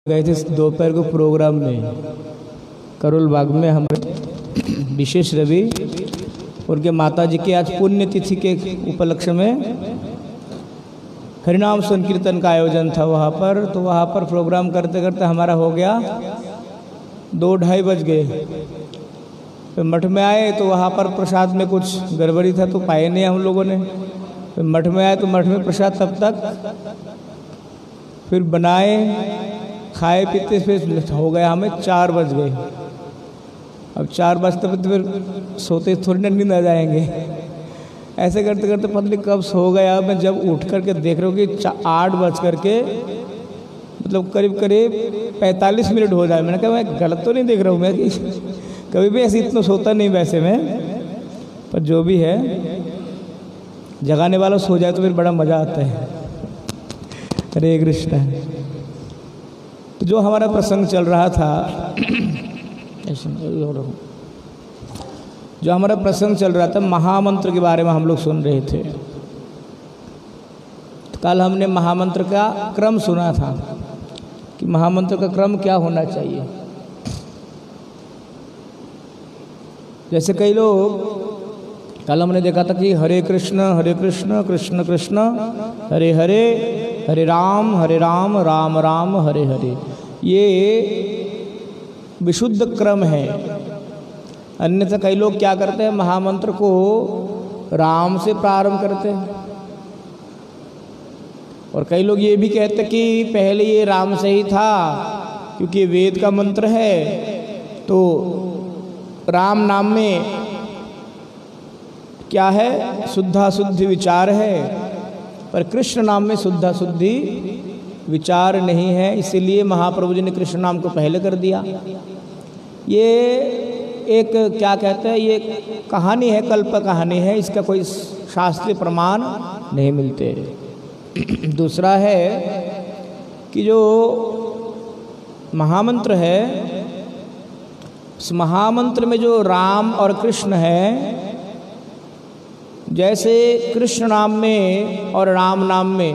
गए थे दोपहर को प्रोग्राम में करोल बाग में। हमारे विशेष रवि उनके माता जी के आज पुण्यतिथि के उपलक्ष्य में हरिनाम संकीर्तन का आयोजन था वहाँ पर। तो वहाँ पर प्रोग्राम करते करते हमारा हो गया 2-2:30 बज गए। तो मठ में आए तो वहाँ पर प्रसाद में कुछ गड़बड़ी था तो पाए नहीं हम लोगों ने। तो मठ में आए तो मठ में प्रसाद तब तक फिर बनाए खाए पीते फिर हो गया हमें 4 बज गए। अब 4 बजते तो फिर सोते थोड़ी ना नींद आ जाएंगे। ऐसे करते करते पता नहीं कब सो गया। मैं जब उठ करके देख रहा हूँ कि 8 बज करके मतलब करीब करीब 45 मिनट हो जाए। मैंने कहा मैं गलत तो नहीं देख रहा हूँ मैं कि कभी भी ऐसे इतना सोता नहीं वैसे में, पर जो भी है जगाने वाला सो जाए तो फिर बड़ा मज़ा आता है। हरे कृष्ण। तो जो हमारा प्रसंग चल रहा था जो हमारा प्रसंग चल रहा था महामंत्र के बारे में हम लोग सुन रहे थे। तो कल हमने महामंत्र का क्रम सुना था कि महामंत्र का क्रम क्या होना चाहिए। जैसे कई लोग कल हमने देखा था कि हरे कृष्ण कृष्ण कृष्ण हरे हरे, हरे राम राम राम हरे हरे, ये विशुद्ध क्रम है। अन्यथा कई लोग क्या करते हैं, महामंत्र को राम से प्रारंभ करते हैं। और कई लोग ये भी कहते हैं कि पहले ये राम से ही था क्योंकि वेद का मंत्र है, तो राम नाम में क्या है, शुद्धाशुद्धि विचार है, पर कृष्ण नाम में शुद्धाशुद्धि विचार नहीं है। इसीलिए महाप्रभु जी ने कृष्ण नाम को पहले कर दिया। ये एक क्या कहते हैं, ये कहानी है, कल्प कहानी है, इसका कोई शास्त्रीय प्रमाण नहीं मिलते। दूसरा है कि जो महामंत्र है, उस महामंत्र में जो राम और कृष्ण है, जैसे कृष्ण नाम में और राम नाम में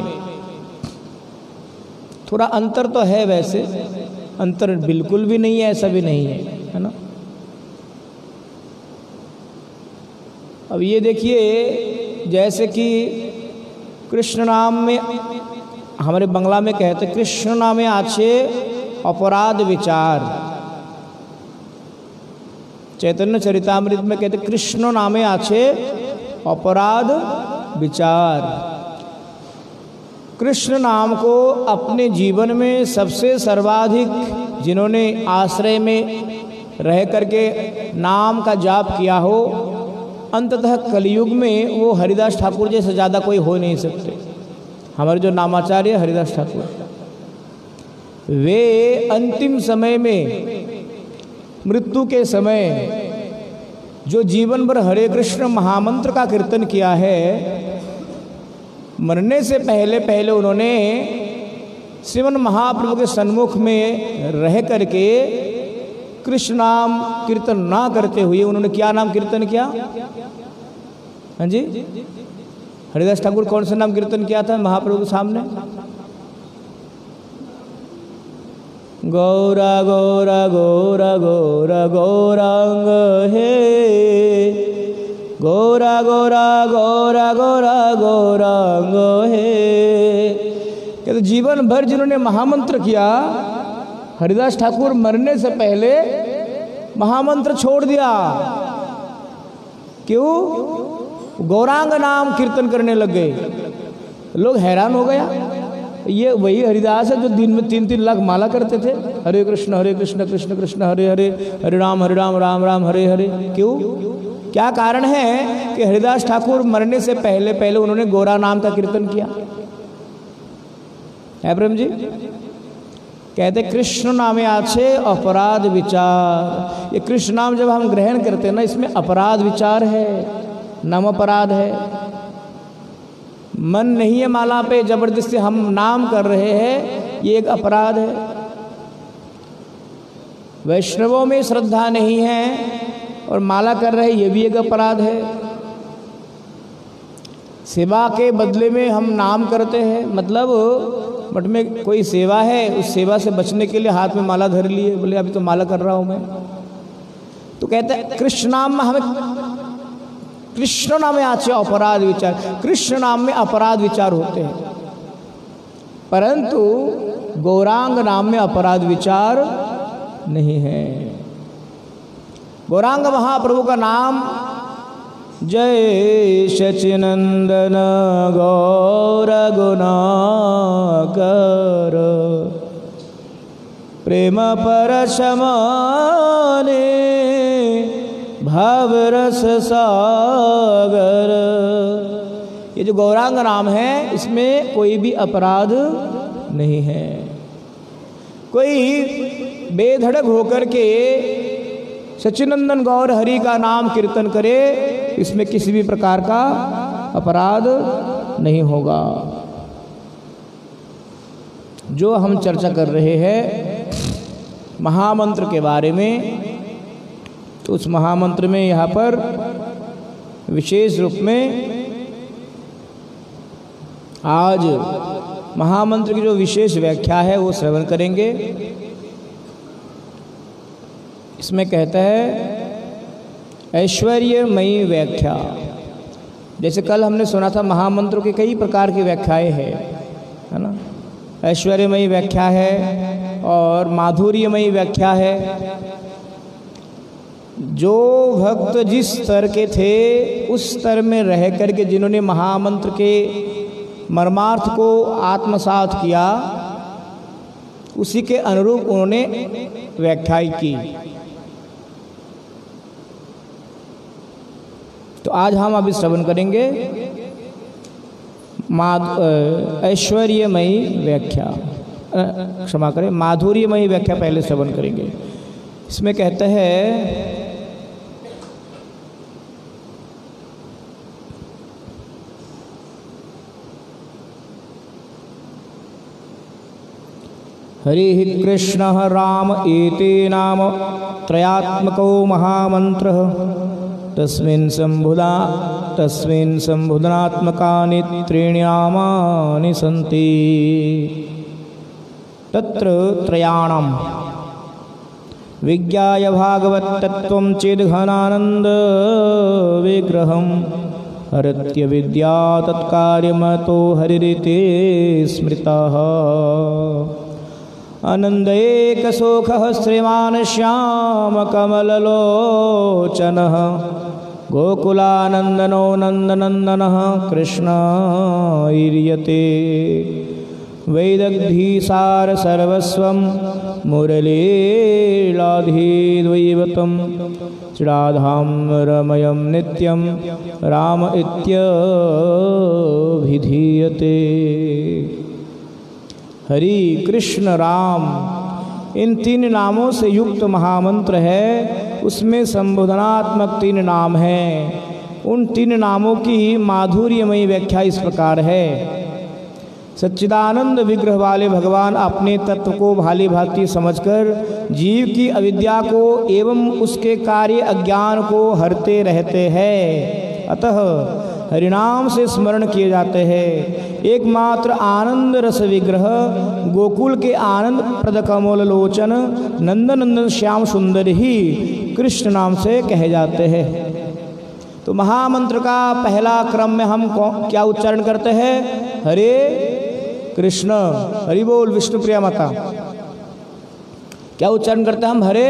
थोड़ा अंतर तो है, वैसे अंतर बिल्कुल भी नहीं है, ऐसा भी नहीं है ना। अब ये देखिए, जैसे कि कृष्ण नाम में हमारे बंगला में कहते कृष्ण नामे आछे अपराध विचार। चैतन्य चरितामृत में कहते कृष्ण नामे आछे अपराध विचार। कृष्ण नाम को अपने जीवन में सबसे सर्वाधिक जिन्होंने आश्रय में रह करके नाम का जाप किया हो, अंततः कलयुग में वो हरिदास ठाकुर जैसे ज़्यादा कोई हो नहीं सकते। हमारे जो नामाचार्य हरिदास ठाकुर, वे अंतिम समय में, मृत्यु के समय, जो जीवन भर हरे कृष्ण महामंत्र का कीर्तन किया है, मरने से पहले पहले उन्होंने श्रीमन महाप्रभु के सन्मुख में रह करके कृष्ण नाम कीर्तन ना करते हुए उन्होंने क्या नाम कीर्तन किया? हाँ जी, हरिदास ठाकुर कौन सा नाम कीर्तन किया था महाप्रभु के सामने? गौरा गौरा गौरा गौरा गौरांग हे, गौरा गौरा गौरा गौरा गौरांग हे। कहते जीवन भर जिन्होंने महामंत्र किया, हरिदास ठाकुर मरने से पहले महामंत्र छोड़ दिया। क्यों? गौरांग नाम कीर्तन करने लग गए। लोग हैरान हो गया, ये वही हरिदास है जो दिन में 3-3 लाख माला करते थे, हरे कृष्ण कृष्ण कृष्ण हरे हरे, हरे राम राम राम हरे हरे। क्यों? क्या कारण है कि हरिदास ठाकुर मरने से पहले पहले उन्होंने गौरा नाम का कीर्तन किया? है प्रेम जी? कहते कृष्ण नामे आछे अपराध विचार। ये कृष्ण नाम जब हम ग्रहण करते हैं ना, इसमें अपराध विचार है, नाम अपराध है। मन नहीं है माला पे, जबरदस्ती हम नाम कर रहे हैं, ये एक अपराध है। वैष्णवों में श्रद्धा नहीं है और माला कर रहे हैं, ये भी एक अपराध है। सेवा के बदले में हम नाम करते हैं, मतलब मठ में कोई सेवा है, उस सेवा से बचने के लिए हाथ में माला धर लिए, बोले अभी तो माला कर रहा हूँ मैं। तो कहते हैं कृष्ण नाम में हमें, कृष्ण नाम में आचे अपराध विचार, कृष्ण नाम में अपराध विचार होते हैं, परंतु गौरांग नाम में अपराध विचार नहीं है। गौरांग महाप्रभु का नाम जय सचिनंदन गौर गुणाकर प्रेम परशमाने भावरस सागर। ये जो गौरांग नाम है इसमें कोई भी अपराध नहीं है। कोई बेधड़क होकर के सच्चिनंदन गौर हरि का नाम कीर्तन करे, इसमें किसी भी प्रकार का अपराध नहीं होगा। जो हम चर्चा कर रहे हैं महामंत्र के बारे में, तो उस महामंत्र में यहाँ पर विशेष रूप में आज महामंत्र की जो विशेष व्याख्या है वो श्रवण करेंगे। इसमें कहता है ऐश्वर्यमयी व्याख्या। जैसे कल हमने सुना था महामंत्रों के कई प्रकार की व्याख्याएं हैं, है ना। ऐश्वर्यमयी व्याख्या है और माधुर्यमयी व्याख्या है। जो भक्त जिस स्तर के थे उस स्तर में रह करके जिन्होंने महामंत्र के मर्मार्थ को आत्मसात किया, उसी के अनुरूप उन्होंने व्याख्याएं की। तो आज हम अभी श्रवण करेंगे ऐश्वर्यमयी व्याख्या, क्षमा करें, माधुर्यमयी व्याख्या पहले श्रवण करेंगे। इसमें कहते हैं हरि कृष्ण राम एते नाम त्रयात्मको महामंत्रः तस्मिन् संबुधनात्मकानि त्रीणि नामानि सन्ति। तत्र त्रयाणां विज्ञाय भागवतत्वं चेद्घनानन्द विग्रहं हरत्य विद्या तत्कार्यमतो हरिरिते स्मृतः। आनन्दैकशोकः श्रीमान् श्यामकमललोचनः गोकुलानन्दनो नन्दनन्दनः कृष्ण ईर्यते। वैदग्धीसार सर्वस्वं मुरलीलाधीद्वैवतं चिराधाम्रमयं नित्यं राम इत्यभिधीयते। हरि कृष्ण राम इन तीन नामों से युक्त महामंत्र है, उसमें संबोधनात्मक तीन नाम हैं। उन तीन नामों की माधुर्यमयी व्याख्या इस प्रकार है। सच्चिदानंद विग्रह वाले भगवान अपने तत्व को भाली भांति समझकर जीव की अविद्या को एवं उसके कार्य अज्ञान को हरते रहते हैं। अतः हरिनाम से स्मरण किए जाते हैं। एकमात्र आनंद रस विग्रह गोकुल के आनंद प्रद कमल लोचन नंदनंदन श्याम सुंदर ही कृष्ण नाम से कहे जाते हैं। तो महामंत्र का पहला क्रम में हम क्या उच्चारण करते हैं? हरे कृष्ण, हरि बोल विष्णुप्रिया माता। क्या उच्चारण करते हैं हम? हरे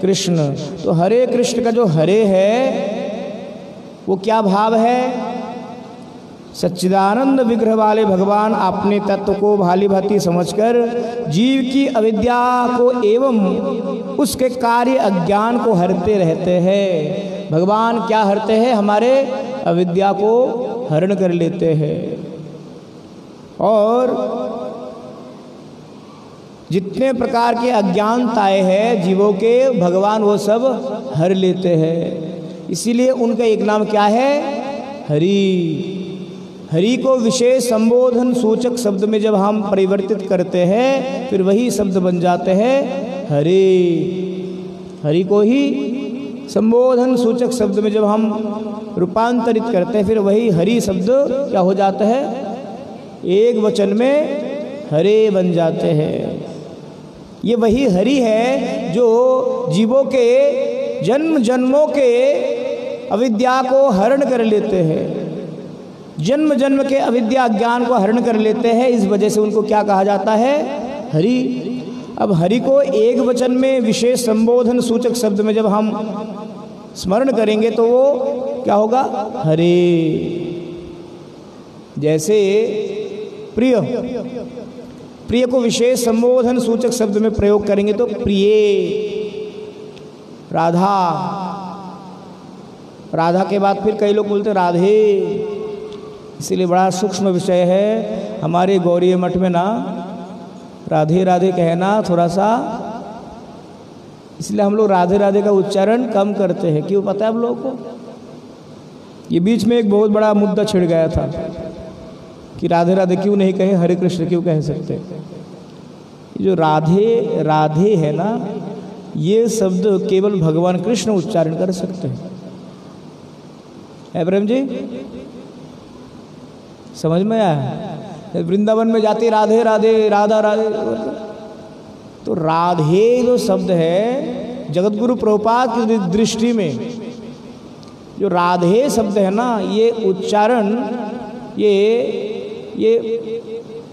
कृष्ण। तो हरे कृष्ण का जो हरे है वो क्या भाव है? सच्चिदानंद विग्रह वाले भगवान अपने तत्व को भाली भांति समझकर जीव की अविद्या को एवं उसके कार्य अज्ञान को हरते रहते हैं। भगवान क्या हरते हैं? हमारे अविद्या को हरण कर लेते हैं और जितने प्रकार के अज्ञानताएं हैं जीवों के, भगवान वो सब हर लेते हैं। इसीलिए उनका एक नाम क्या है? हरि। हरि को विशेष संबोधन सूचक शब्द में जब हम परिवर्तित करते हैं फिर वही शब्द बन जाते हैं हरे। हरि को ही संबोधन सूचक शब्द में जब हम रूपांतरित करते हैं फिर वही हरि शब्द क्या हो जाता है? एक वचन में हरे बन जाते हैं। ये वही हरि है जो जीवों के जन्म जन्मों के अविद्या को हरण कर लेते हैं, जन्म जन्म के अविद्या ज्ञान को हरण कर लेते हैं। इस वजह से उनको क्या कहा जाता है? हरि। अब हरि को एक वचन में विशेष संबोधन सूचक शब्द में जब हम स्मरण करेंगे तो वो क्या होगा? हरे। जैसे प्रिय, प्रिय को विशेष संबोधन सूचक शब्द में प्रयोग करेंगे तो प्रिय। राधा, राधा के बाद फिर कई लोग बोलते राधे। इसीलिए बड़ा सूक्ष्म विषय है हमारे गौरीय मठ में ना, राधे राधे कहना थोड़ा सा, इसलिए हम लोग राधे राधे का उच्चारण कम करते हैं। क्यों पता है आप लोगों को? ये बीच में एक बहुत बड़ा मुद्दा छिड़ गया था कि राधे राधे क्यों नहीं कहे, हरे कृष्ण क्यों कह सकते। जो राधे राधे है ना, ये शब्द केवल भगवान कृष्ण उच्चारण कर सकते हैं। प्रेम जी समझ में आया? वृंदावन में जाते राधे राधे, राधा राधे, तो राधे जो शब्द है जगतगुरु प्रभुपाद की दृष्टि में जो राधे शब्द है ना, ये उच्चारण ये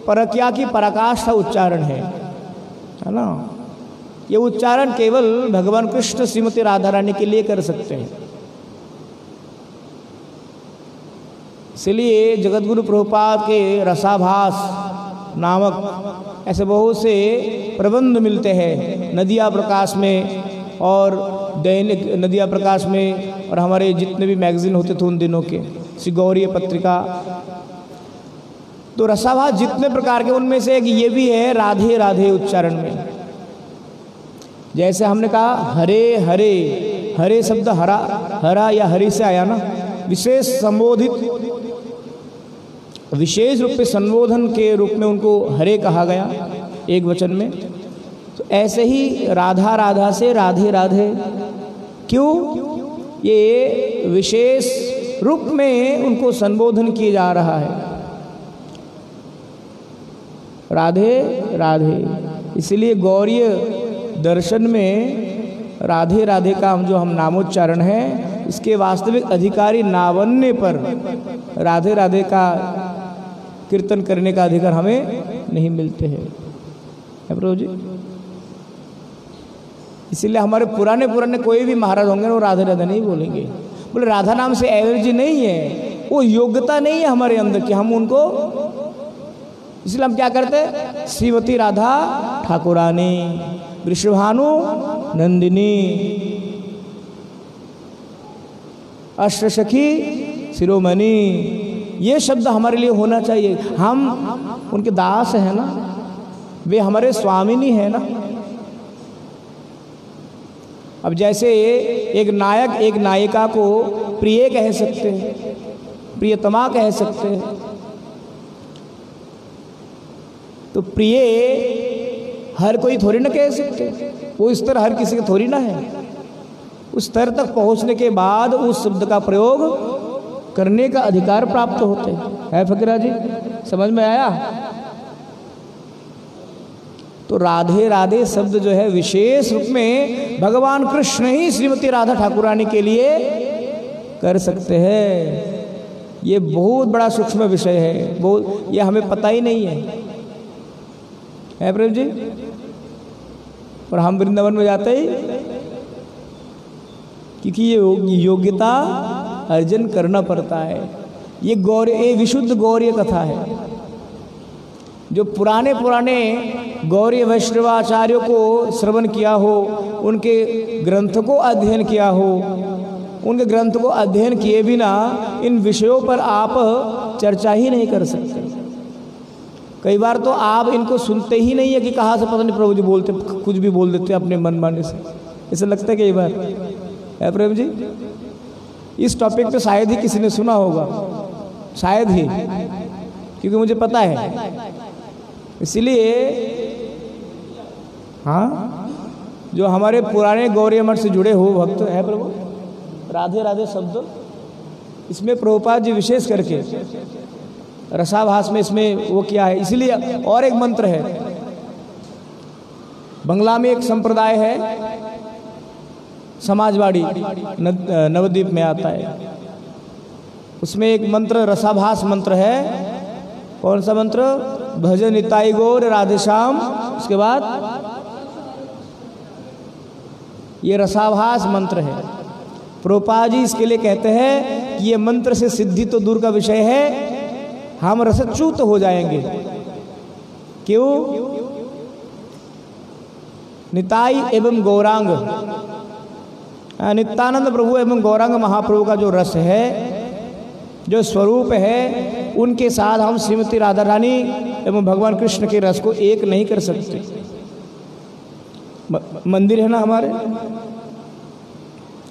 परक्या की पराकाष्ठा उच्चारण है ना। ये उच्चारण केवल भगवान कृष्ण श्रीमती राधा रानी के लिए कर सकते हैं। इसलिए जगतगुरु प्रभुपाद के रसाभास नामक ऐसे बहुत से प्रबंध मिलते हैं नदिया प्रकाश में और दैनिक नदिया प्रकाश में, और हमारे जितने भी मैगजीन होते थे उन दिनों के, श्री गौरी पत्रिका, तो रसाभास जितने प्रकार के उनमें से एक ये भी है राधे राधे उच्चारण में। जैसे हमने कहा हरे हरे, हरे शब्द हरा हरा या हरि से आया ना, विशेष संबोधित, विशेष रूप से संबोधन के रूप में उनको हरे कहा गया एक वचन में। तो ऐसे ही राधा राधा से राधे राधे, क्यों? ये विशेष रूप में उनको संबोधन किया जा रहा है, राधे राधे। इसलिए गौरीय दर्शन में राधे राधे का हम नामोच्चारण है, इसके वास्तविक अधिकारी ना बनने पर राधे राधे का कीर्तन करने का अधिकार हमें नहीं मिलते हैं प्रभु जी। इसीलिए हमारे पुराने कोई भी महाराज होंगे वो राधे राधे नहीं बोलेंगे। बोले राधा नाम से एलर्जी नहीं है, वो योग्यता नहीं है हमारे अंदर कि हम उनको, इसलिए हम क्या करते हैं? श्रीमती राधा ठाकुरानी, वृषभानु नंदिनी, अष्टसखी शिरोमणि, ये शब्द हमारे लिए होना चाहिए। हम उनके दास हैं ना, वे हमारे स्वामिनी है ना। अब जैसे एक नायक एक नायिका को प्रिय कह सकते हैं, प्रियतमा कह सकते हैं, तो प्रिय हर कोई थोड़ी ना कह सकते, वो स्तर हर किसी का थोड़ी ना है। उस स्तर तक पहुंचने के बाद उस शब्द का प्रयोग करने का अधिकार प्राप्त होते है। फकीरा जी समझ में आया? तो राधे राधे शब्द जो है विशेष रूप में भगवान कृष्ण ही श्रीमती राधा ठाकुरानी के लिए कर सकते हैं। ये बहुत बड़ा सूक्ष्म विषय है, बहुत, ये हमें पता ही नहीं है प्रेम जी। और हम वृंदावन में जाते ही, क्योंकि ये योग्यता अर्जन करना पड़ता है। ये गौरी, विशुद्ध गौरीय कथा है। जो पुराने गौरी वैष्णवाचार्यों को श्रवण किया हो, उनके ग्रंथ को अध्ययन किया हो, उनके ग्रंथ को अध्ययन किए बिना इन विषयों पर आप चर्चा ही नहीं कर सकते। कई बार तो आप इनको सुनते ही नहीं है कि कहाँ से पता नहीं प्रभु जी बोलते, कुछ भी बोल देते अपने मन माने से, ऐसा लगता है कई बार है प्रभु जी। इस टॉपिक पे शायद ही किसी ने सुना होगा, शायद ही, क्योंकि मुझे पता है। इसलिए हाँ, जो हमारे पुराने गौरीय मठ से जुड़े हो भक्त हैं प्रभु, राधे राधे शब्द इसमें प्रभुपाद जी विशेष करके रसाभास में इसमें वो किया है। इसलिए और एक मंत्र है, बंगला में एक संप्रदाय है समाजवाड़ी, नवद्वीप में आता है, उसमें एक मंत्र रसाभास मंत्र है। कौन सा मंत्र? भज निताई गौर राधेश्याम। उसके बाद ये रसाभास मंत्र है। प्रभुपाद जी इसके लिए कहते हैं कि ये मंत्र से सिद्धि तो दूर का विषय है, हम रसच्युत हो जाएंगे। क्यों? निताई एवं गौरांग, नित्यानंद प्रभु एवं गौरांग महाप्रभु का जो रस है, जो स्वरूप है, उनके साथ हम श्रीमती राधा रानी एवं भगवान कृष्ण के रस को एक नहीं कर सकते। मंदिर है ना हमारे,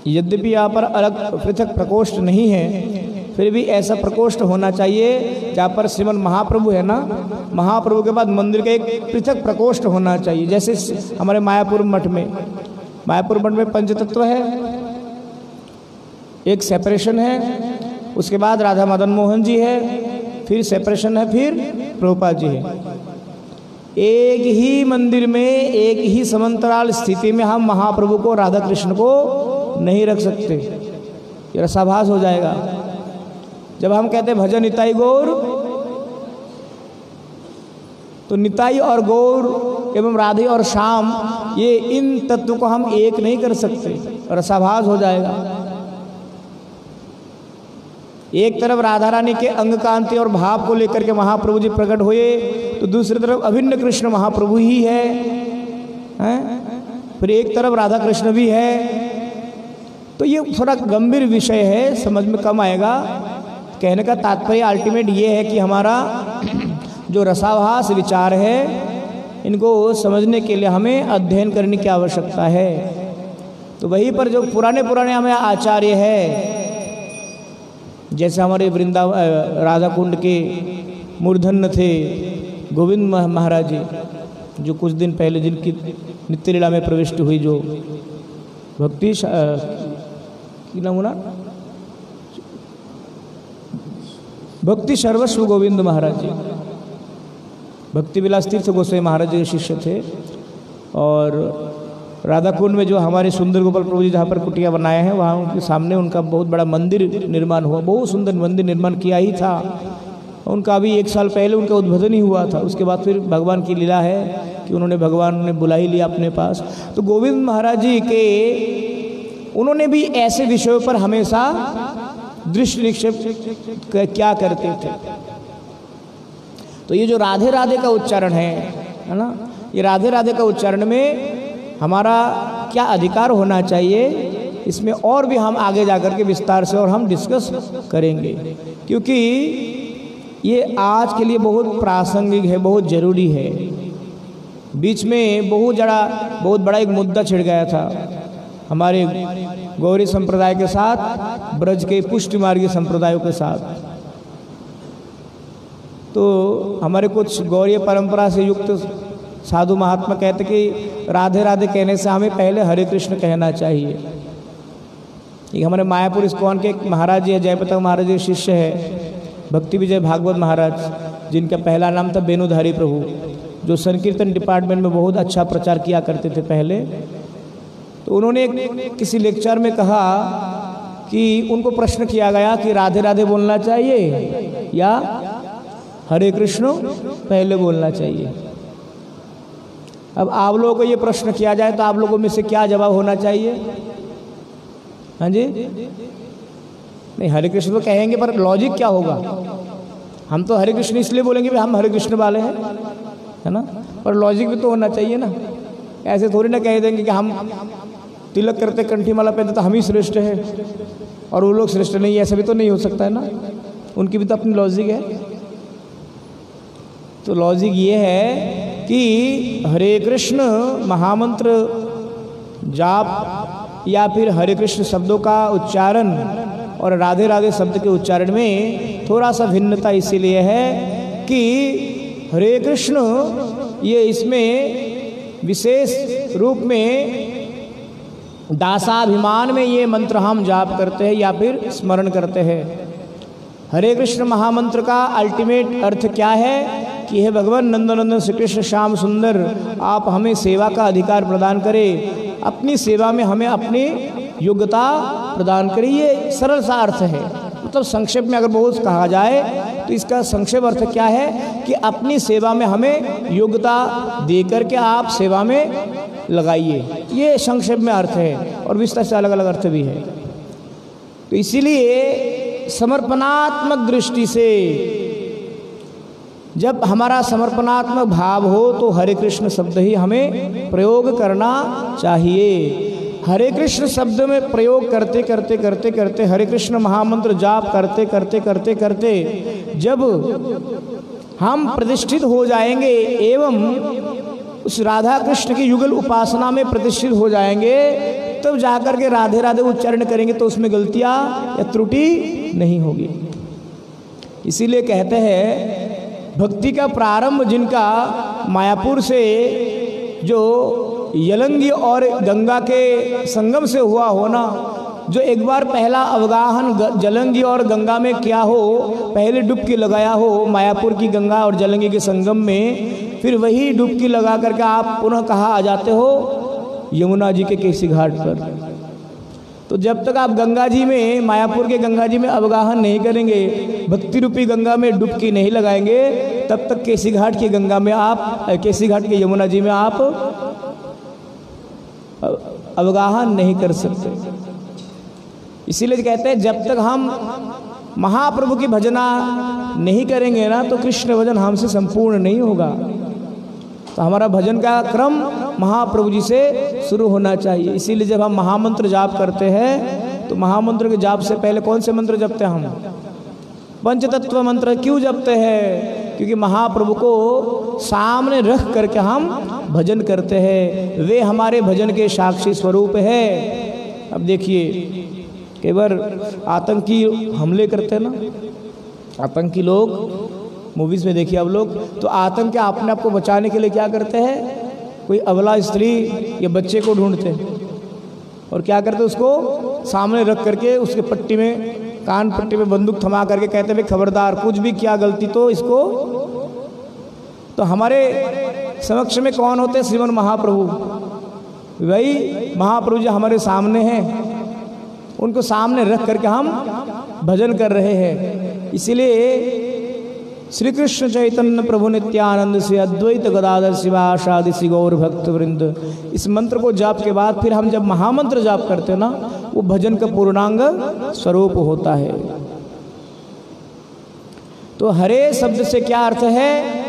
यद्यपि यहाँ पर अलग पृथक प्रकोष्ठ नहीं है, फिर भी ऐसा प्रकोष्ठ होना चाहिए जहाँ पर श्रीमन महाप्रभु है ना, महाप्रभु के बाद मंदिर का एक पृथक प्रकोष्ठ होना चाहिए। जैसे हमारे मायापुर मठ में पंचतत्व है, एक सेपरेशन है, उसके बाद राधा मदन मोहन जी है, फिर सेपरेशन है, फिर प्रभुपाद जी है। एक ही मंदिर में एक ही समांतराल स्थिति में हम महाप्रभु को, राधा कृष्ण को नहीं रख सकते, ये रसाभास हो जाएगा। जब हम कहते हैं भजन निताई गौर, तो निताई और गौर एवं राधे और श्याम, ये इन तत्वों को हम एक नहीं कर सकते, रसाभास हो जाएगा। एक तरफ राधा रानी के अंग कांति और भाव को लेकर के महाप्रभु जी प्रकट हुए, तो दूसरी तरफ अभिन्न कृष्ण महाप्रभु ही है, फिर एक तरफ राधा कृष्ण भी है। तो ये थोड़ा गंभीर विषय है, समझ में कम आएगा। कहने का तात्पर्य अल्टीमेट ये है कि हमारा जो रसाभास विचार है, इनको समझने के लिए हमें अध्ययन करने की आवश्यकता है। तो वहीं पर जो पुराने हमें आचार्य है, जैसे हमारे वृंदावन राधा कुंड के मूर्धन्य थे गोविंद महाराज जी, जो कुछ दिन पहले जिनकी नित्य लीला में प्रविष्ट हुई, जो भक्ति भक्ति सर्वस्व गोविंद महाराज जी, भक्ति विलास तीर्थ गोसाई महाराज जी के शिष्य थे। और राधा कुंड में जो हमारे सुंदर गोपाल प्रभु जी जहाँ पर कुटिया बनाए हैं, वहाँ उनके सामने उनका बहुत बड़ा मंदिर निर्माण हुआ, बहुत सुंदर मंदिर निर्माण किया ही था। उनका अभी 1 साल पहले उनका उद्बोधन ही हुआ था। उसके बाद फिर भगवान की लीला है कि उन्होंने, भगवान ने बुला ही लिया अपने पास। तो गोविंद महाराज जी के, उन्होंने भी ऐसे विषयों पर हमेशा दृष्टि निक्षेप क्या करते थे। तो ये जो राधे राधे का उच्चारण है ना, ये राधे राधे का उच्चारण में हमारा क्या अधिकार होना चाहिए, इसमें और भी हम आगे जाकर के विस्तार से और हम डिस्कस करेंगे, क्योंकि ये आज के लिए बहुत प्रासंगिक है, बहुत ज़रूरी है। बीच में बहुत बड़ा एक मुद्दा छिड़ गया था हमारे गौरी संप्रदाय के साथ, ब्रज के पुष्टि मार्गी संप्रदायों के साथ। तो हमारे कुछ गौरी परंपरा से युक्त साधु महात्मा कहते कि राधे राधे कहने से हमें पहले हरे कृष्ण कहना चाहिए। ये हमारे मायापुर इस्कॉन के एक महाराज जी है, जयप्रताप महाराज जी शिष्य है, भक्ति विजय भागवत महाराज, जिनका पहला नाम था बेनुधारी प्रभु, जो संकीर्तन डिपार्टमेंट में बहुत अच्छा प्रचार किया करते थे पहले। तो उन्होंने किसी लेक्चर में कहा कि उनको प्रश्न किया गया कि राधे राधे बोलना चाहिए या हरे कृष्ण पहले बोलना चाहिए। अब आप लोगों को ये प्रश्न किया जाए तो आप लोगों में से क्या जवाब होना चाहिए? हाँ जी, नहीं हरे कृष्ण तो कहेंगे, पर लॉजिक क्या होगा? हम तो हरे कृष्ण इसलिए बोलेंगे भी हम हरे कृष्ण वाले हैं, है ना, पर लॉजिक भी तो होना चाहिए ना। ऐसे थोड़ी ना कह देंगे कि हम तिलक करते, कंठी माला पहनते तो हम ही श्रेष्ठ हैं और वो लोग श्रेष्ठ नहीं, ऐसा भी तो नहीं हो सकता है ना, उनकी भी तो अपनी लॉजिक है। तो लॉजिक ये है कि हरे कृष्ण महामंत्र जाप या फिर हरे कृष्ण शब्दों का उच्चारण और राधे राधे शब्द के उच्चारण में थोड़ा सा भिन्नता इसीलिए है कि हरे कृष्ण ये इसमें विशेष रूप में दासाभिमान में ये मंत्र हम जाप करते हैं या फिर स्मरण करते हैं। हरे कृष्ण महामंत्र का अल्टीमेट अर्थ क्या है कि हे भगवान नंदनंदन श्री कृष्ण श्याम सुंदर, आप हमें सेवा का अधिकार प्रदान करें, अपनी सेवा में हमें अपनी योग्यता प्रदान करें। ये सरल सा अर्थ है। मतलब संक्षेप में अगर बहुत कहा जाए तो इसका संक्षेप अर्थ क्या है कि अपनी सेवा में हमें योग्यता दे करके आप सेवा में लगाइए। ये संक्षेप में अर्थ है और विस्तार से अलग अलग अर्थ भी है। तो इसीलिए समर्पणात्मक दृष्टि से जब हमारा समर्पणात्मक भाव हो तो हरे कृष्ण शब्द ही हमें प्रयोग करना चाहिए। हरे कृष्ण शब्द में प्रयोग करते करते करते करते, हरे कृष्ण महामंत्र जाप करते करते करते करते जब हम प्रतिष्ठित हो जाएंगे एवं उस राधा कृष्ण की युगल उपासना में प्रतिष्ठित हो जाएंगे, तब जाकर के राधे राधे उच्चारण करेंगे तो उसमें गलतियाँ या त्रुटि नहीं होगी। इसीलिए कहते हैं भक्ति का प्रारंभ जिनका मायापुर से जो यलंगी और गंगा के संगम से हुआ होना, जो एक बार पहला अवगाहन जलंगी और गंगा में किया हो, पहले डुबकी लगाया हो मायापुर की गंगा और जलंगी के संगम में, फिर वही डुबकी लगा करके आप पुनः कहाँ आ जाते हो, यमुना जी के केसी घाट पर। तो जब तक आप गंगा जी में, मायापुर के गंगा जी में अवगाहन नहीं करेंगे, भक्ति रूपी गंगा में डुबकी नहीं लगाएंगे, तब तक केसी घाट की गंगा में आप, केसी घाट के यमुना जी में आप अवगाहन नहीं कर सकते। इसीलिए कहते हैं जब तक हम महाप्रभु की भजना नहीं करेंगे ना, तो कृष्ण भजन हमसे संपूर्ण नहीं होगा। तो हमारा भजन का क्रम महाप्रभु जी से शुरू होना चाहिए। इसीलिए जब हम महामंत्र जाप करते हैं तो महामंत्र के जाप से पहले कौन से मंत्र जपते हैं हम? पंचतत्व मंत्र क्यों जपते हैं? क्योंकि महाप्रभु को सामने रख करके हम भजन करते हैं, वे हमारे भजन के साक्षी स्वरूप है। अब देखिए कई बार आतंकी हमले करते हैं ना, आतंकी लोग मूवीज़ में देखिए आप लोग, तो आतंक के अपने आप को बचाने के लिए क्या करते हैं, कोई अबला स्त्री या बच्चे को ढूंढते हैं और क्या करते हैं, उसको सामने रख करके उसके पट्टी में, कान पट्टी में बंदूक थमा करके कहते हैं खबरदार कुछ भी किया गलती तो इसको। तो हमारे समक्ष में कौन होते हैं? श्रीमन महाप्रभु। वही महाप्रभु जी हमारे सामने हैं, उनको सामने रख करके हम भजन कर रहे हैं। इसीलिए श्री कृष्ण चैतन्य प्रभु नित्यानंद से अद्वैत गदाधर शिवासादि श्री गौर भक्त वृंद, इस मंत्र को जाप के बाद फिर हम जब महामंत्र जाप करते हैं ना, वो भजन का पूर्णांग स्वरूप होता है। तो हरे शब्द से क्या अर्थ है?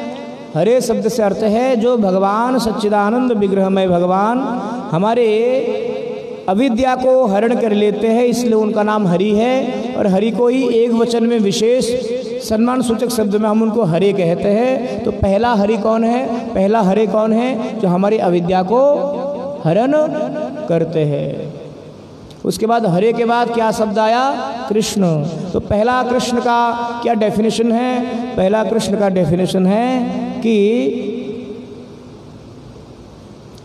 हरे शब्द से अर्थ है जो भगवान सच्चिदानंद विग्रहमय भगवान हमारे अविद्या को हरण कर लेते हैं, इसलिए उनका नाम हरि है। और हरि को ही एक वचन में विशेष सम्मान सूचक शब्द में हम उनको हरे कहते हैं। तो पहला हरि कौन है? पहला हरे कौन है? जो हमारी अविद्या को हरण करते हैं। उसके बाद हरे के बाद क्या शब्द आया? कृष्ण। तो पहला कृष्ण का क्या डेफिनेशन है? पहला कृष्ण का डेफिनेशन है कि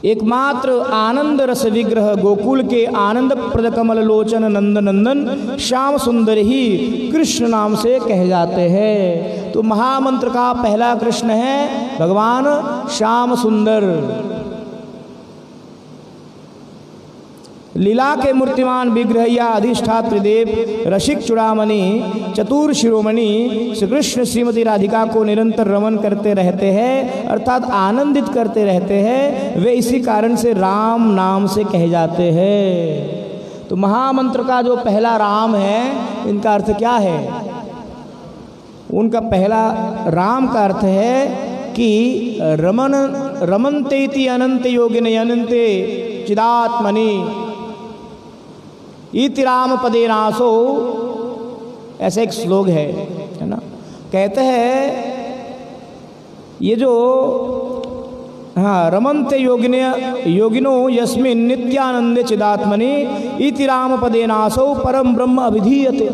एकमात्र आनंद रस विग्रह गोकुल के आनंद प्रद कमल लोचन नंद नंदन श्याम सुंदर ही कृष्ण नाम से कह जाते हैं। तो महामंत्र का पहला कृष्ण है भगवान श्याम सुंदर। लीला के मूर्तिमान विग्रह या अधिष्ठात्र देव रसिक चूड़ामणि चतुर शिरोमणि श्री कृष्ण श्रीमती राधिका को निरंतर रमन करते रहते हैं, अर्थात आनंदित करते रहते हैं। वे इसी कारण से राम नाम से कहे जाते हैं। तो महामंत्र का जो पहला राम है, इनका अर्थ क्या है? उनका पहला राम का अर्थ है कि रमन रमनतेति अनंत योगिने अनंते चिदात्मनि इति राम पदे नासो, ऐसा एक श्लोक है ना। कहते हैं ये जो रमन्ते योगिनो यस्मिन् नित्यानंदे चिदात्मनि इति राम पदे नासो परम ब्रह्म अभिधीयते।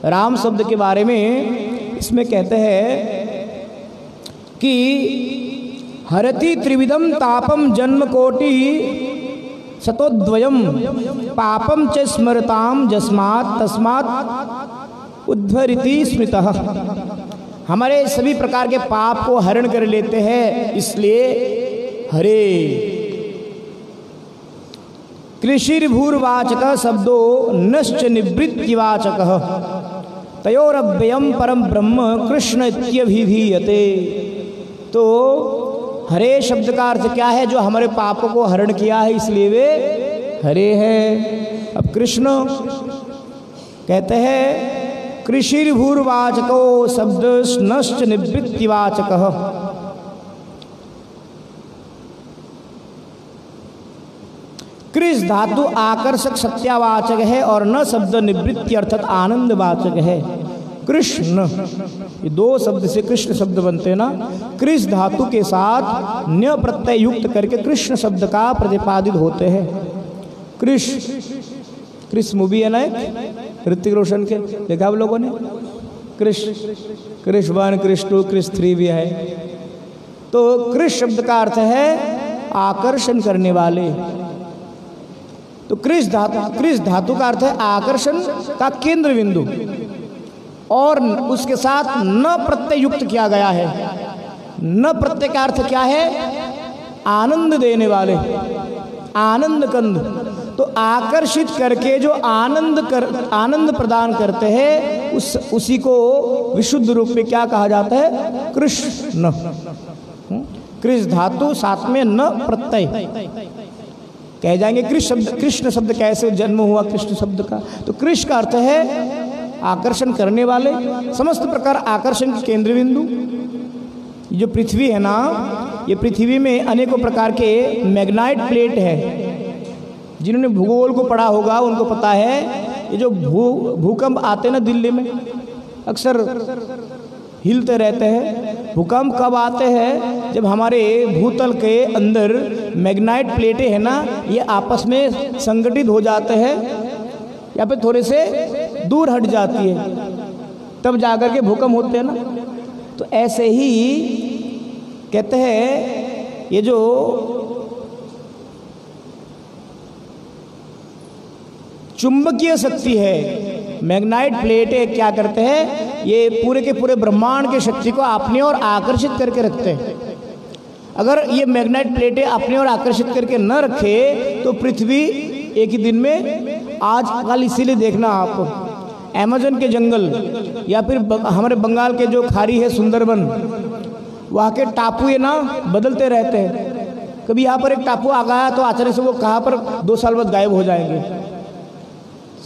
राम शब्द के बारे में इसमें कहते हैं कि हरति त्रिविधम तापम जन्म कोटि सतोद्वयम पापम च स्मरताम जस्मात् तस्मात् उद्धरिति स्मृतः, हमारे सभी प्रकार के पाप को हरण कर लेते हैं, इसलिए हरे। कृषिर्भूर्वाचक शब्दो नश्च निवृत्तिवाचक तयोरव्ययम परम ब्रह्म कृष्ण इत्यभिधीयते। तो हरे शब्द का अर्थ क्या है? जो हमारे पापों को हरण किया है, इसलिए वे हरे हैं। अब कृष्ण कहते हैं कृषिर्भूर्वाचको शब्द नश्च निवृत्तिवाचक। कृष धातु आकर्षक सत्यावाचक है और न शब्द निवृत्ति अर्थात आनंदवाचक है। कृष्ण, ये दो शब्द से कृष्ण शब्द बनते हैं ना। कृष धातु के साथ न्य प्रत्यय युक्त करके कृष्ण शब्द का प्रतिपादित होते हैं। कृष, कृष मूवी है ना एक ऋतिक रोशन के, देखा आप लोगों ने? कृष, कृष 1, कृष 2, कृष 3 भी है। तो कृष शब्द का अर्थ है आकर्षण करने वाले। तो कृष धातु का अर्थ है आकर्षण का केंद्र बिंदु, और उसके साथ न प्रत्यय युक्त किया गया है। न प्रत्यय का अर्थ क्या है? आनंद देने वाले, आनंद कंद। तो आकर्षित करके जो आनंद प्रदान करते हैं, उसी को विशुद्ध रूप में क्या कहा जाता है? कृष्ण। कृष धातु साथ में न प्रत्यय। कह जाएंगे कृष्ण शब्द कैसे जन्म हुआ कृष्ण शब्द का? तो कृष का अर्थ है आकर्षण करने वाले, समस्त प्रकार आकर्षण के केंद्र बिंदु। जो पृथ्वी है ना, ये पृथ्वी में अनेकों प्रकार के मैग्नाइट प्लेट है। जिन्होंने भूगोल को पढ़ा होगा उनको पता है, ये जो भूकंप आते हैं ना दिल्ली में, अक्सर हिलते रहते हैं। भूकंप कब आते हैं? जब हमारे भूतल के अंदर मैग्नाइट प्लेटें हैं ना, ये आपस में संगठित हो जाते हैं या फिर थोड़े से दूर हट जाती है, तब जाकर के भूकंप होते हैं ना। तो ऐसे ही कहते हैं ये जो चुंबकीय शक्ति है, मैग्नाइट प्लेटें क्या करते हैं? ये पूरे के पूरे ब्रह्मांड की शक्ति को अपनी ओर आकर्षित करके रखते हैं। अगर ये मैग्नेट प्लेटें अपनी ओर आकर्षित करके न रखे तो पृथ्वी एक ही दिन में आज कल, इसीलिए देखना आप अमेज़न के जंगल या फिर हमारे बंगाल के जो खाड़ी है सुंदरबन, वहाँ के टापू ये ना बदलते रहते हैं। कभी यहाँ पर एक टापू आ गया तो अचानक से वो कहाँ पर 2 साल बाद गायब हो जाएंगे।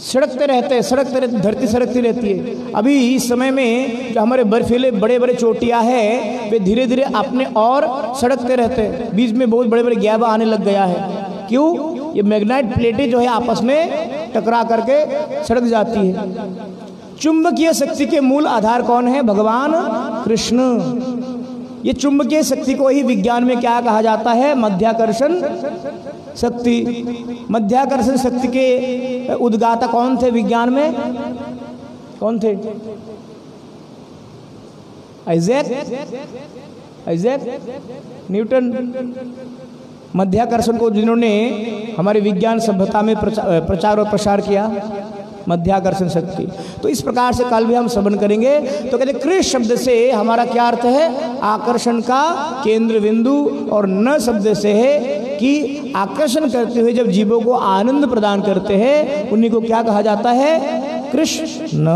सड़कते रहते हैं, सड़कते रहते, धरती सड़कती रहती है। अभी इस समय में जो हमारे बर्फीले बड़े बड़े चोटियाँ हैं वे धीरे धीरे अपने और सड़कते रहते हैं। बीच में बहुत बड़े बड़े गैप आने लग गया है। क्यों? ये मैग्नेट प्लेटें जो है आपस में टकरा करके सड़क जाती है। चुंबकीय शक्ति के मूल आधार कौन है? भगवान कृष्ण। ये चुंबकीय शक्ति को ही विज्ञान में क्या कहा जाता है? मध्याकर्षण शक्ति। मध्याकर्षण शक्ति के उद्गाता कौन थे विज्ञान में? कौन थे? Isaac Newton. मध्याकर्षण को जिन्होंने हमारे विज्ञान सभ्यता में प्रचार और प्रसार किया, मध्याकर्षण शक्ति। तो इस प्रकार से कल भी हम श्रवण करेंगे। तो कहते कृष शब्द से हमारा क्या अर्थ है? आकर्षण का केंद्र बिंदु, और न शब्द से है कि आकर्षण करते हुए जब जीवों को आनंद प्रदान करते हैं, उन्हीं को क्या कहा जाता है? कृष्ण।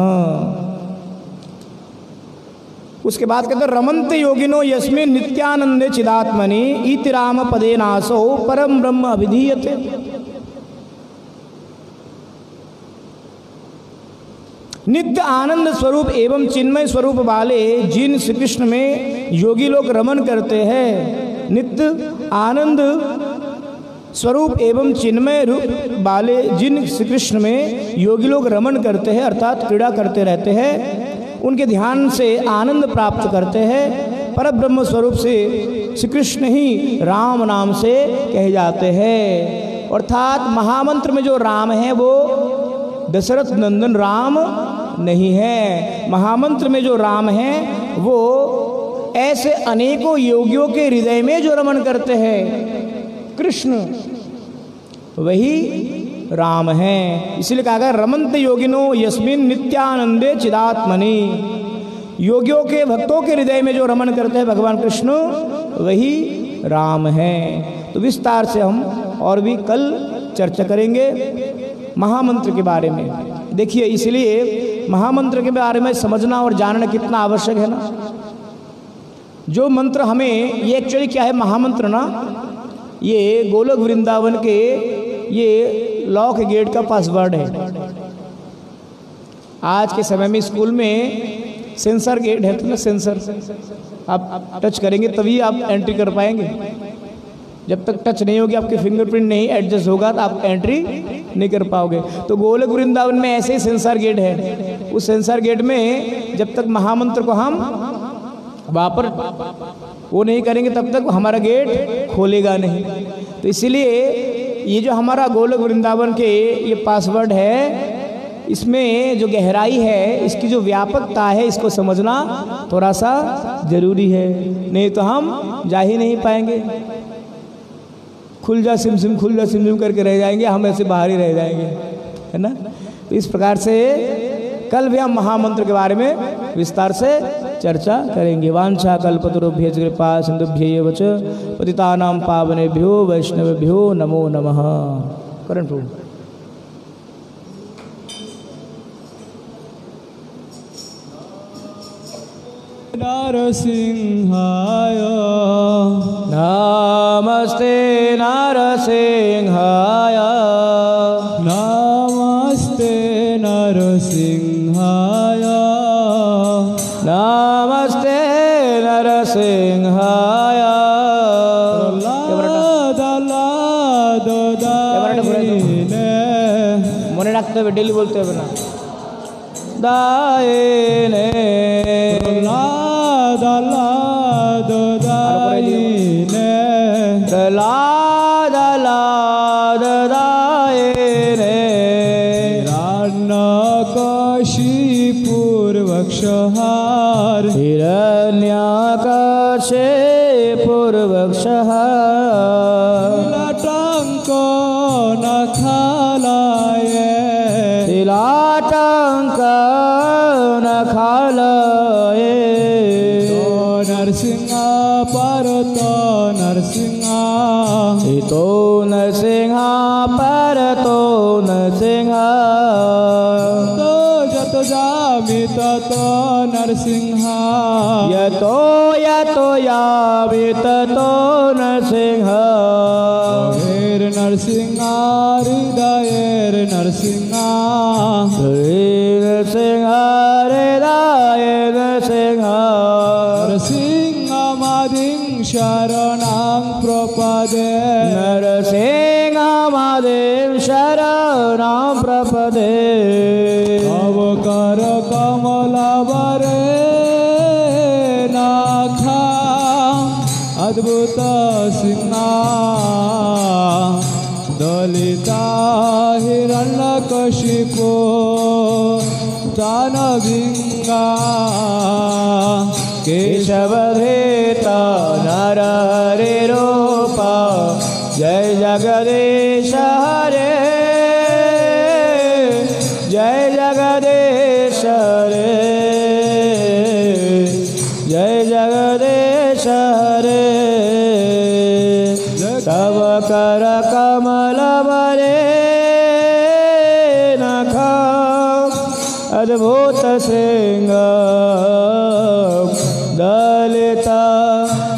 उसके बाद कहते रमन्ते योगिनो यस्मिन् नित्यानंदे चिदात्मनि इति राम पदे नासो परम ब्रह्म अभिधीयते। नित्य आनंद स्वरूप एवं चिन्मय स्वरूप वाले जिन श्री कृष्ण में योगी लोग रमन करते हैं, नित्य आनंद स्वरूप एवं चिन्मय रूप वाले जिन श्री कृष्ण में योगी लोग रमन करते हैं अर्थात क्रीड़ा करते रहते हैं, उनके ध्यान से आनंद प्राप्त करते हैं। पर ब्रह्म स्वरूप से श्री कृष्ण ही राम नाम से कहे जाते हैं। अर्थात महामंत्र में जो राम है वो दशरथ नंदन राम नहीं है। महामंत्र में जो राम है वो ऐसे अनेकों योगियों के हृदय में जो रमन करते हैं कृष्ण, वही राम हैं। इसलिए कहा गया रमन्त योगिनो यस्मिन नित्यानंदे चिदात्मनि। योगियों के भक्तों के हृदय में जो रमन करते हैं भगवान कृष्ण वही राम हैं। तो विस्तार से हम और भी कल चर्चा करेंगे महामंत्र के बारे में। देखिए इसलिए महामंत्र के बारे में समझना और जानना कितना आवश्यक है ना। जो मंत्र हमें ये एक्चुअली क्या है महामंत्र ना, ये गोलोक वृंदावन के ये लॉक गेट का पासवर्ड है। आज के समय में स्कूल में सेंसर गेट है तो ना, सेंसर आप टच करेंगे तभी आप एंट्री कर पाएंगे। जब तक टच नहीं होगी, आपके फिंगरप्रिंट नहीं एडजस्ट होगा तो आप एंट्री नहीं कर पाओगे। तो गोलोक वृंदावन में ऐसे ही सेंसर गेट है। उस सेंसर गेट में जब तक महामंत्र को हम वहाँ पर वो नहीं करेंगे तब तक हमारा गेट खोलेगा नहीं। तो इसीलिए ये जो हमारा गोलोक वृंदावन के ये पासवर्ड है, इसमें जो गहराई है, इसकी जो व्यापकता है, इसको समझना थोड़ा सा जरूरी है, नहीं तो हम जा ही नहीं पाएंगे। खुल जा सिम सिम, खुल जा सिम सिम करके रह जाएंगे, हम ऐसे बाहर ही रह जाएंगे, है ना। तो इस प्रकार से कल भी हम महामंत्र के बारे में विस्तार से चर्चा करेंगे। वांछा कल्पतरुभ्यश्च कृपा सिंधुभ्यैव च पतितानां पावनेभ्यो वैष्णवेभ्यो नमो नमः। करण प्रभु नरसिंहाय नमस्ते नरसिंहाय नमस्ते नरसिंहाय नमस्ते नरसिंहाय। মনে রাখতে হবে, ডেলি বলতে হবে না। দায়েনে प्रहलाद प्रहलाद दायिने हिरण्यकशिपूर्वक्षहार हिरण्यकशिपूर्वक्षहार लटांक नखालाय तिलाटंक नखालाय नरसिंहा परतो नरसिंहा तो नरसिंहा परतो नरसिंहा तो जत जामि ततो नरसिंहा यतो यतो यामि ततो नरसिंहा नरसिंहा हृदयेर नरसिंहा नरसिंहा हृदय नरसिंहा नरसिंहमादिं शरणं प्रपदे नरसिंहमादिं शरणं प्रपदे तव कर कमलवरे नाखा अद्भुत सिंहा दलिता हिरण्यकशिपो दानविंगा केशवधृता नरहरि रूपा जय जगदीश हरे जय जगदीश हरे जय जगदीश हरे तव कर कमल बरे नखा अद्भुत श्रृंग दलिता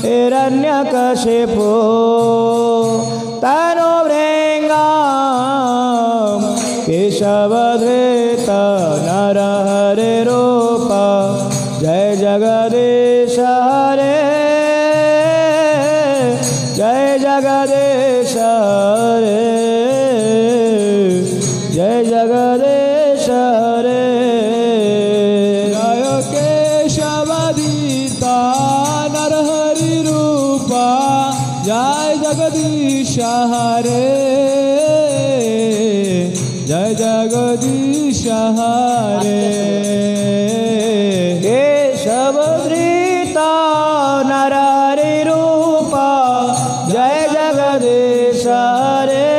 हिरण्यकशिपो तनो भृंगा केशवधृत नरहरि रूपा जय जगदीश हरे जय जगदीश हरे जय जगदीश हरे जय केशवधृता नरहरि रूपा जय जगदीश हरे जय जगदीश हरे केशवधृता नरहरि रूपा जय जगदीश हरे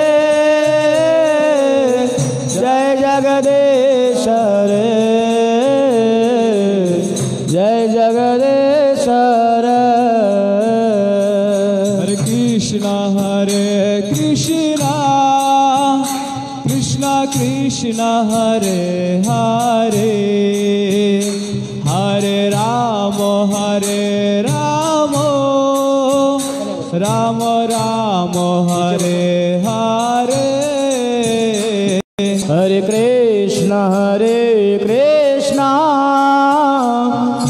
कृष्णा कृष्णा कृष्णा हरे हरे हरे राम राम राम हरे हरे हरे कृष्ण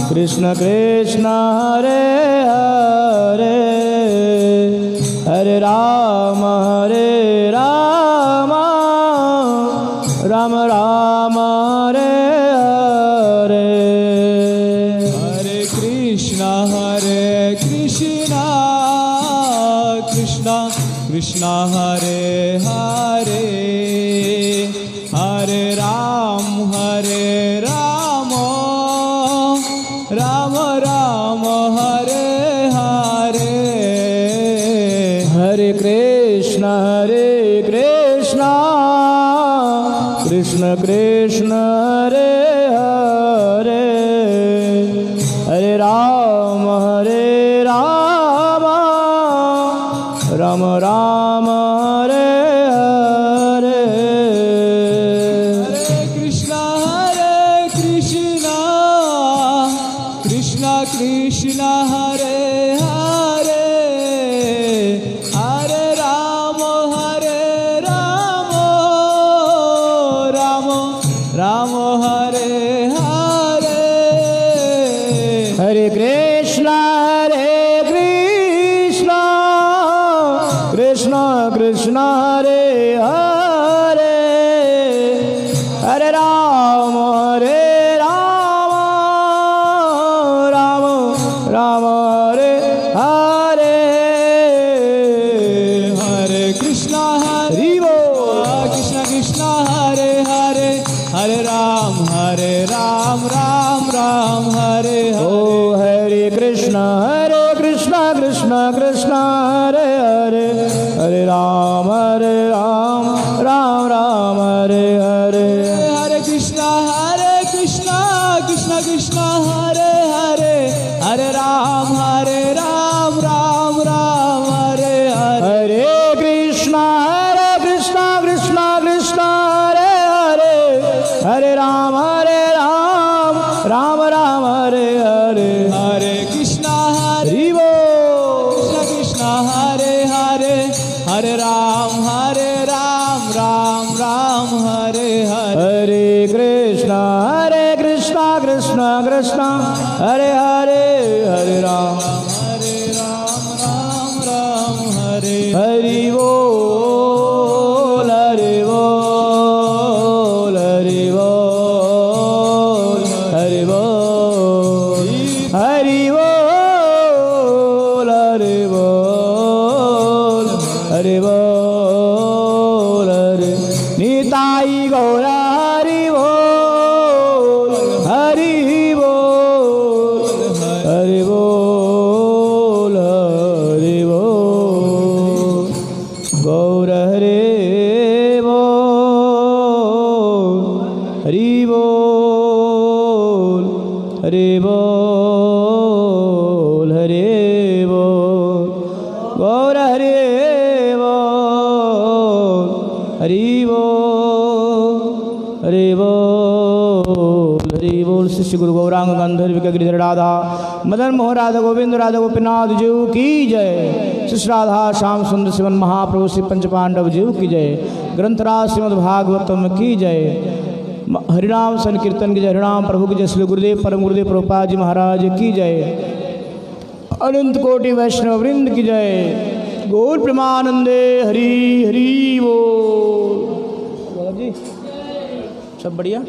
कृष्ण कृष्ण हरे हरे हरे राम राम राम हरे हरे हरे कृष्णा कृष्णा कृष्णा हरे हरे हरे राम राम राम हरे हरे हरे कृष्ण कृष्ण कृष्ण हरे हरे हरे राम राम राम हरे हरे हरे कृष्णा कृष्णा कृष्णा हरे हरे हरे राम राम हरे हरे हरे कृष्ण कृष्ण कृष्ण हरे हरे हरे राम राम राम हरे हरे हरे कृष्णा हरि बोल कृष्णा कृष्णा हरे हरे हरे राम राम राम हरे ओ हरे हरे कृष्ण कृष्ण कृष्ण हरे हरे हरे राम राम राम हरे हरे हरे कृष्णा कृष्ण कृष्ण हरे हरे हरे राम राम राम हरे हरे हरे कृष्ण कृष्ण कृष्ण हरे हरे हरे राम राम हरे हरे हरे कृष्णा हरि बोल कृष्ण हरे हरे हरे राम राम राम हरे हरे हरे कृष्ण कृष्ण कृष्ण हरे हरे हरे राम राम हरे हरि बोल हरि बोल हरि बोल हरि बोल हरि बोल हरि बोल हरि बोल हरि निताई गौरा हरि बोल हरि बोल हरि बोल हरि बोल गौर हरे बोल हरि बोल हरि बोल हरि बोल गौर हरे बोल हरि बोल हरि बोल हरि बोल। शिष्य गुरु गौरांग गंधर्व गिरिधर राधा मदन मोहन राधा गोविंद राधा गोपीनाथ जीव की जय। शिष्य राधा श्याम सुंदर शिवन महाप्रभु श्री पंच पांडव जीव की जय। ग्रंथराज श्रीमद् भागवतम की जय। हरिनाम संकीर्तन की जय। हरिनाम प्रभु की जय। श्री गुरुदेव परम गुरुदेव प्रभुपाद जी महाराज की जय। अनंत कोटि वैष्णव वृंद की जय। गौर प्रेमानंदे हरि हरि बोल। सब बढ़िया।